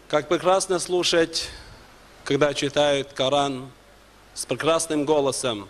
Как прекрасно слушать, когда читают Коран с прекрасным голосом.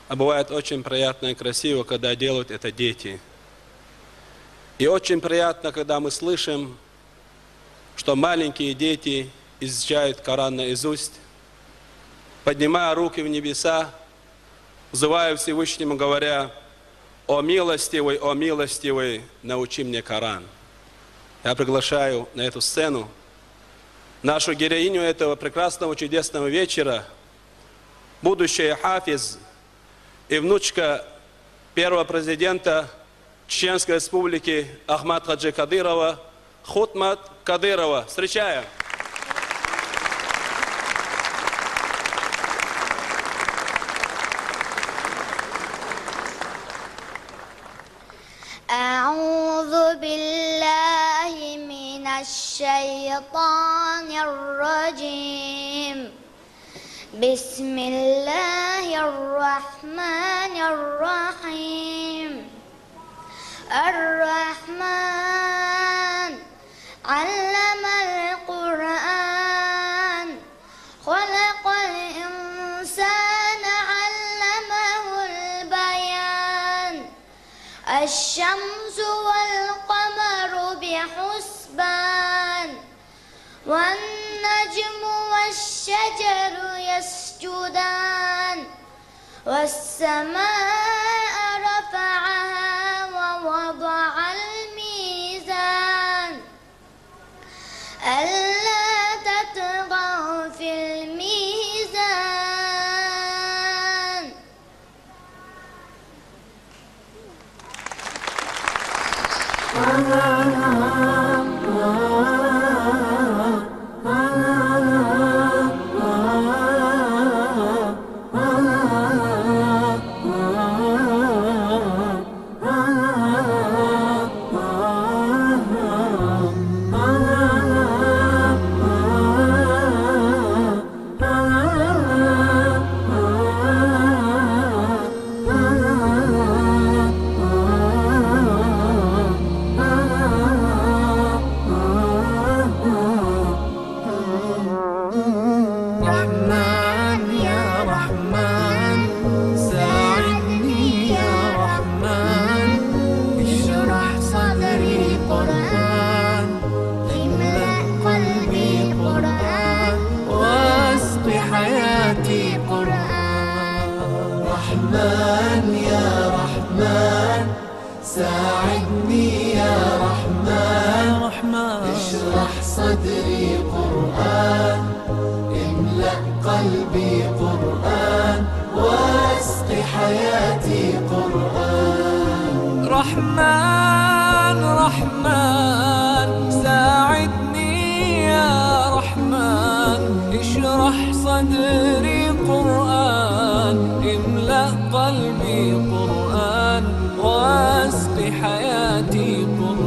А бывает очень приятно и красиво, когда делают это дети. И очень приятно, когда мы слышим, что маленькие дети изучают Коран наизусть, поднимая руки в небеса, взывая Всевышнему, говоря: «О милостивый, научи мне Коран». Я приглашаю на эту сцену нашу героиню этого прекрасного, чудесного вечера, будущая хафиз и внучка первого президента Чеченской Республики Ахмад Хаджи Кадырова, Хутмат Кадырова. Встречаем! أعوذ بالله من الشيطان الرجيم بسم الله الرحمن الرحيم الرحمن علم القرآن خلق الإنسان علمه البيان الشمس والقمر بحسبان والنجم والشجر يسجدان والسماء رفعها ووضع الميزان ألا تطغوا في الميزان. ساعدني يا رحمن اشرح صدري قرآن املأ قلبي قرآن واسق حياتي قرآن. رحمن رحمن ساعدني يا رحمن اشرح صدري قرآن املأ قلبي قرآن واسق حياتي قرآن.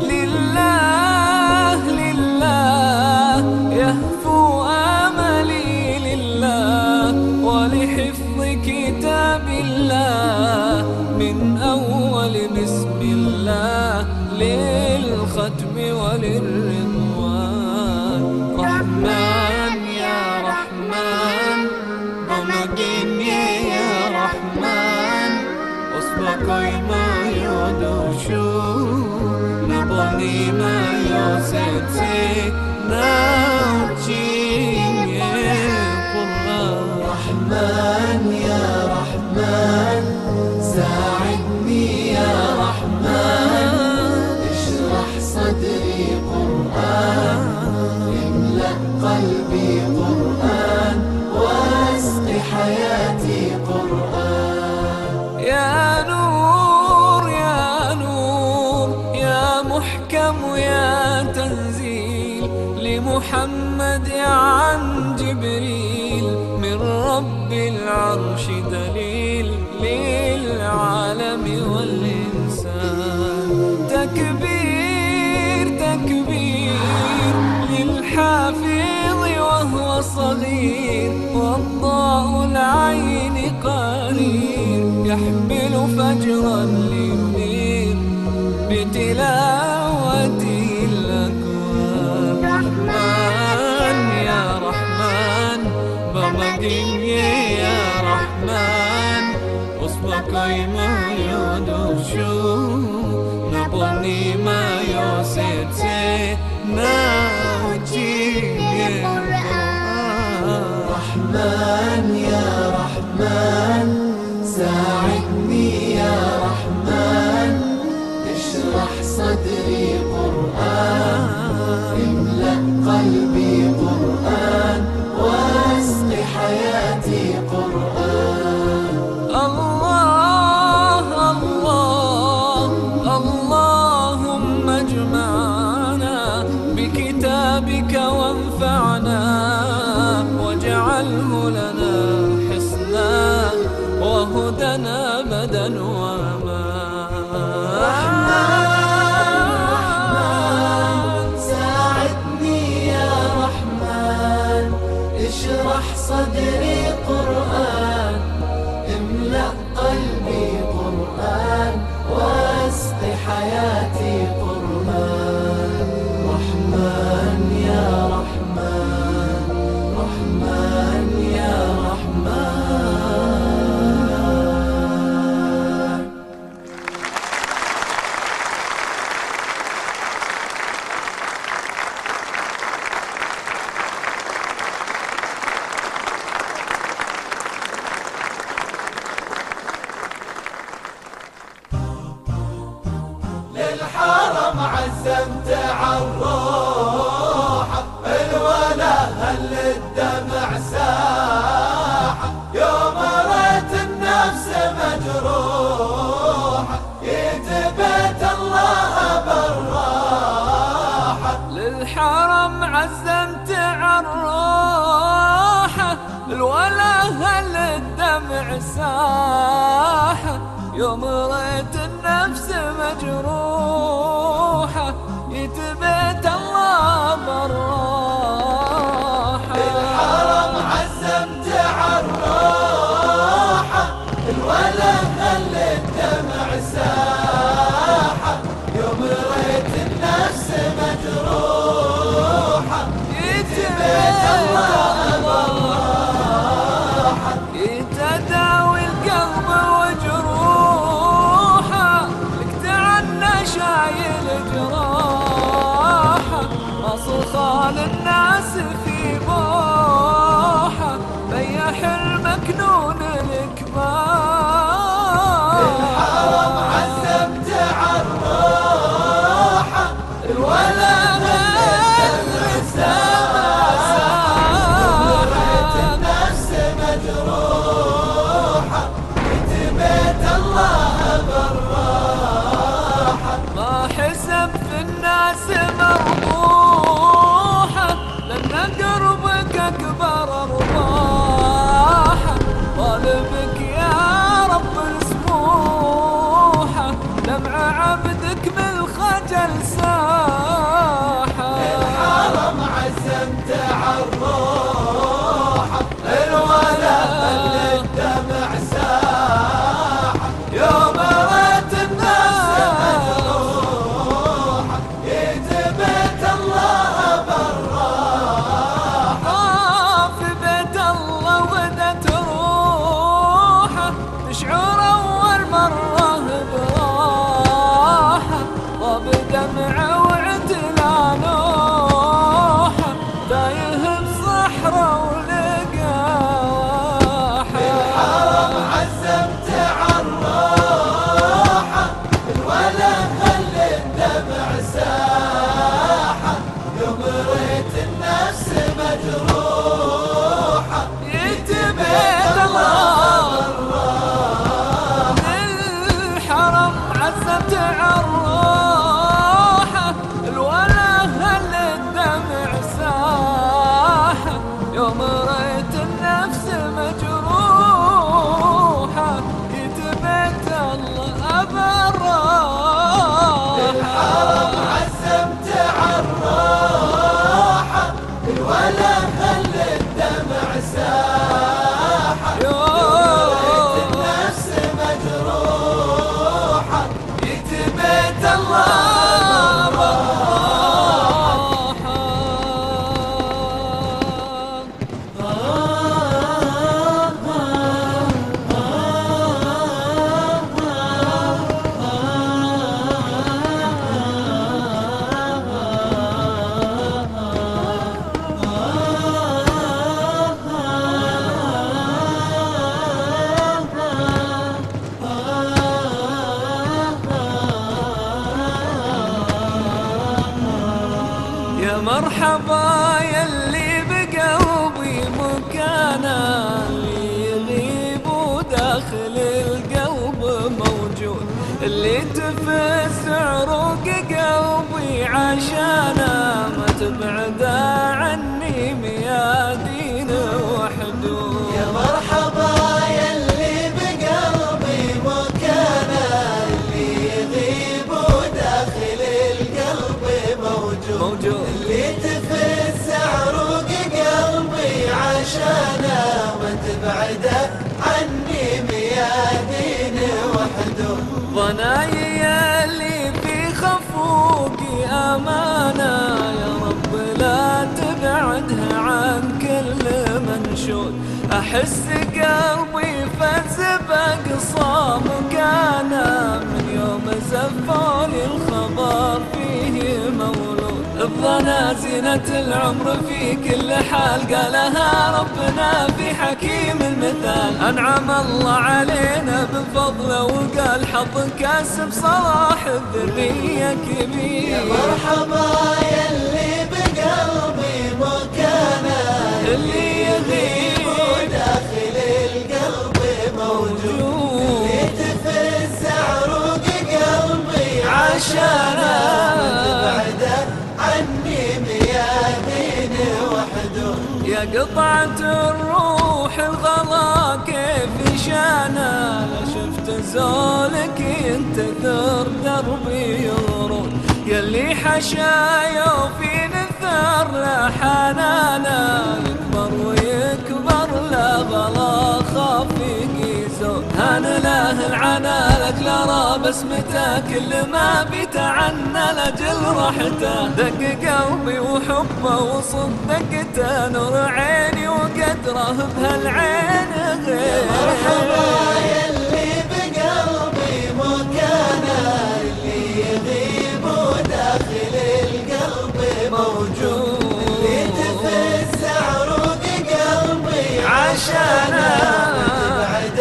لله لله يهفو آملي لله ولحفظ كتاب الله من أول بسم الله للختم وللرضوان. رحمن يا رحمن بمجيني يا رحمن أصبحي ما يدوشو نبني ما يوسيتي نوتشيني قرآن. رحمن يا رحمن ساعدني يا رحمن اشرح صدري قرآن املأ قلبي قرآن واسق حياتي قرآن. يا نور يا نور يا محكم يا تنزيل لمحمد عن جبريل من رب العرش دليل للعالم والإنسان. تكبير تكبير للحافظ وهو صغير والضاء العين قرير يحمل فجرا لينير بتلاوته الأكوان. يا رحمن أصبحي ما يدوشو نبني ما يوسيتي ناوجي رحمن يا رحمن ساعدني يا رحمن اشرح صدري قرآن املأ قلبي قرآن واسق حياتي قرآن الله الله اللهم اجمعنا بكتابك وانفعنا واجعله لنا حسنا وهدنا أبدا وما رحمن ساعدني يا رحمن اشرح صدري قرآن املأ قلبي قرآن واسق حياتي قرآن رحمن يا رحمن رحمن يا رحمن للحرم عزمت عالروحة الولا هل الدمع ساحة يوم رأيت النفس مجروحة يتبت الله بالراحة للحرم عزمت عالروحة الولا هل الدمع ساحة يوم رأيت النفس مجروحة يتبت الله بالراحة للحرم عزمت عالروحة الولا هل الدمع ساحة يوم رأيت النفس مجروحة يتبت الله بالراحة يتداوي القلب وجروحه لك تعنى شايل جراحه مصخال الناس في بوحه بيح المكنون الكبار الحرم عزمت عالروحة الولا الدمع ساحة النفس مجروحة يتبت الله بالراحة ما حسب في الناس مربوحة لأن قربك أكبر أرباحة طالبك يا رب السموحة دمع عبدك بالخجل ساحة الحرم عزمت عالروحة الولا بداخل القلب موجود، اللي تفز عروق قلبي عشانه ما تبعد عني ميادين وحدود. يا مرحبا يلي بقلبي مكانه، اللي يغيب وداخل القلب موجود، اللي تفز عروق قلبي عشانه ما تبعد عني ميادين وحدود. ضناي اللي في خفوقي أمانة، يا رب لا تبعدها عن كل منشود. أحس قلبي فز بأقصى مكانه، من يوم زفولي الخبر فيه مولود. الظنا زينة العمر في كل حال، قالها ربنا في حكيم المثال. أنعم الله علينا بفضله وقال حظ كاسب صلاح الذرية كبير. يا مرحبا يلي بقلبي مكانه، اللي يغيب وداخل القلب موجود، اللي تفز عروق قلبي عشانه تبعد عني ميادين وحدود. يا قطعة الروح الغلا كيف شانا، لا شفت زولك ينتثر دربي يورود. يلي حشايا في نثر لا حنانا، يكبر ويكبر لا غلا خافي يزول. هان له العنا لاجل ارى بسمته، كل ما بيتعنى لاجل راحته. دق قلبي وحبه وصدقته، نور عيني وقدره بهالعين غير. مرحبا يلي بقلبي مكانه، اللي يغيب وداخل القلب موجود، اللي تفز عروق قلبي عشانه تبعد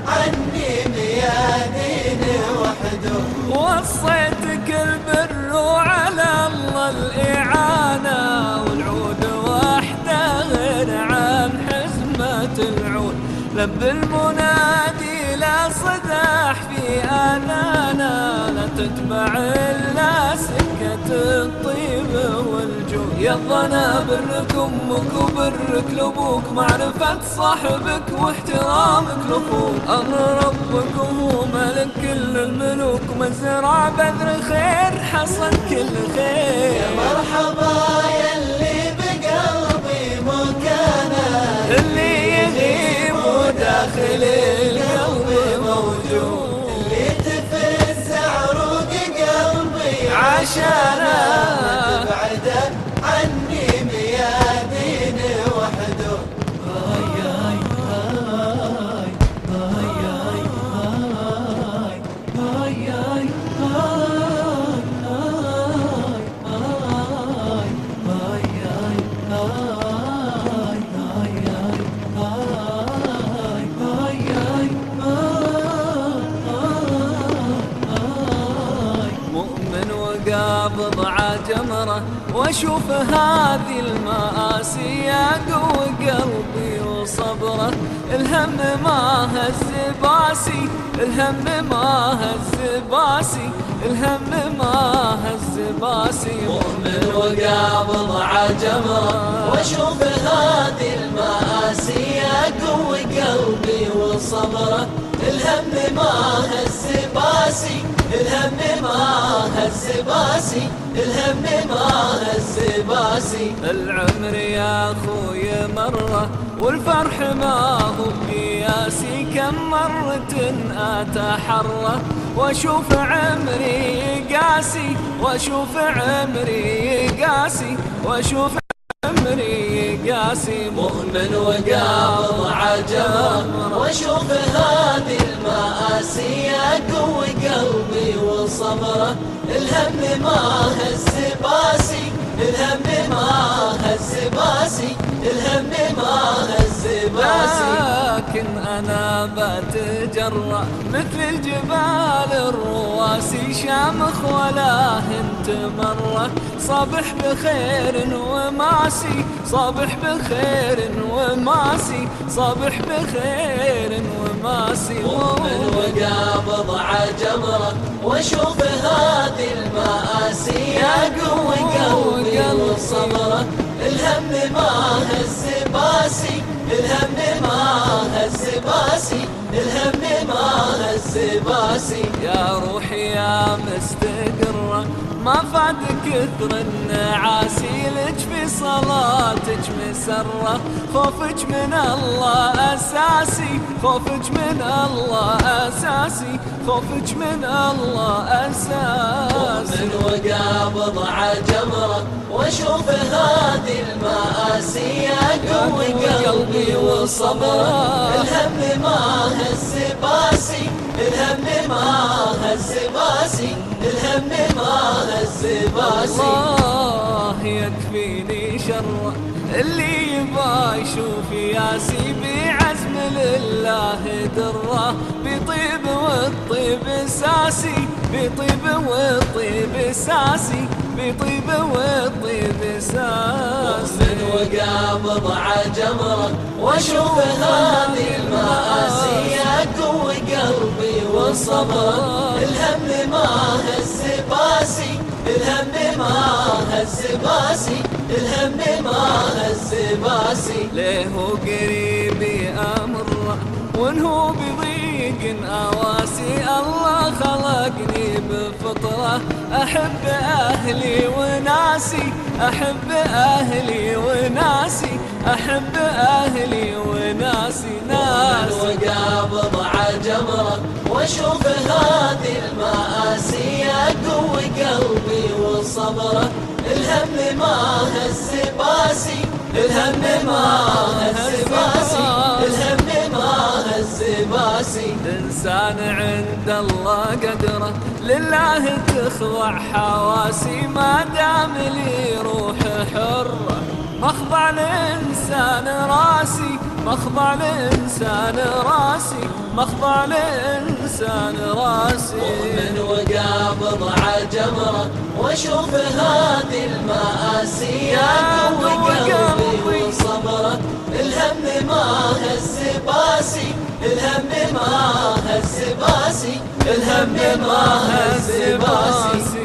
عني ميادين وحدود. وصيتك البر وعلى الله الإعانة، والعود وحده غير عن حزمة العود. لب المنادي لا صداح في آذانا، لا تتبع إلا سكة الطيب والجود. يا الظنا برك أمك وبرك لأبوك، معرفة صاحبك واحترامك لأخوك. أمر ربك وهو ملك كل الملوك، مزرع بذر خير حصد كل خير. يا مرحبا يلي بقلبي مكانه، اللي يغيب وداخل القلب موجود، اللي تفز عروق قلبي عشانه تبعد عني ميادين وحدود. مؤمن وقابض عجمره، واشوف هذه المآسي يقوي قلبي وصبره. الهم ما هز باسي، الهم ما هز باسي، الهم ما هز باسي. مؤمن وقابض عجمره، واشوف هذه المآسي يقوي قلبي وصبره. الهم ما هز باسي، الهم ما هز باسي، الهم ما هز باسي. العمر يا اخوي مره، والفرح ما هو قياسي. كم مرة اتحرى واشوف عمري قاسي، واشوف عمري قاسي، واشوف عمري قاسي. مؤمن وقابض عجمه، واشوف هذه المآسي يقوي قلبي وصبره. الهم ما هز باسي، الهم ما هز باسي، الهم ما هز باسي. لكن أنا بتجرأ مثل الجبال الرواسي، شامخ ولا هنت مرة. صبح بخير وماسي، صبح بخير وماسي، صبح بخير وماسي. ساسي. مؤمن وقابض عجمره واشوف هذه المآسي يقوي قلبي وصبره. الهم ما هز باسي، الهم ما هز باسي، الهم ما هز باسي. يا روحي يا مستقرة ما فات كثر النعاسي، لك في صلاتك مسرة، خوفك من الله أساسي، خوفك من الله أساسي، خوفك من الله أساسي. مؤمن وقابض عجمره واشوف هذه المآسي يقوي قلبي وصبره. الهم ما هز باسي، الهم ما هز باسي، الهم ما هز باسي. الله يكفيني شره اللي يبغى يشوف ياسي، بعزم لله دره، بطيب والطيب ساسي، بطيب والطيب ساسي، بطيب والطيب ساسي. مؤمن وقابض عجمره واشوف هذه المآسي يقوي قلبي وصبره. الهم ما هز باسي، الهم ما هز باسي، الهم ما هز باسي. ليه قريبي أمره وانهو بضيق أواسي، الله خلقني بفطرة أحب أهلي وناسي، أحب أهلي وناسي، أحب أهلي وناسي ناسي. وقابض عجمره واشوف هذه المآسي يقوي قلبي وصبره. الهم ما هز باسي، الهم ما هز باسي، الهم ما هز باسي. الإنسان عند الله قدره لله تخضع حواسي، ما دام لي روح حرة مخضع الإنسان راسي، مخضع الإنسان راسي، مخضع الإنسان راسي. مؤمن وقابض عجمره واشوف هذه المآسي يقوي قلبي وصبره. الهم ما هز باسي، الهم ما هز باسي، الهم ما هز باسي.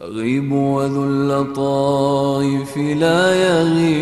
أغيب وذو اللطائف لا يغيب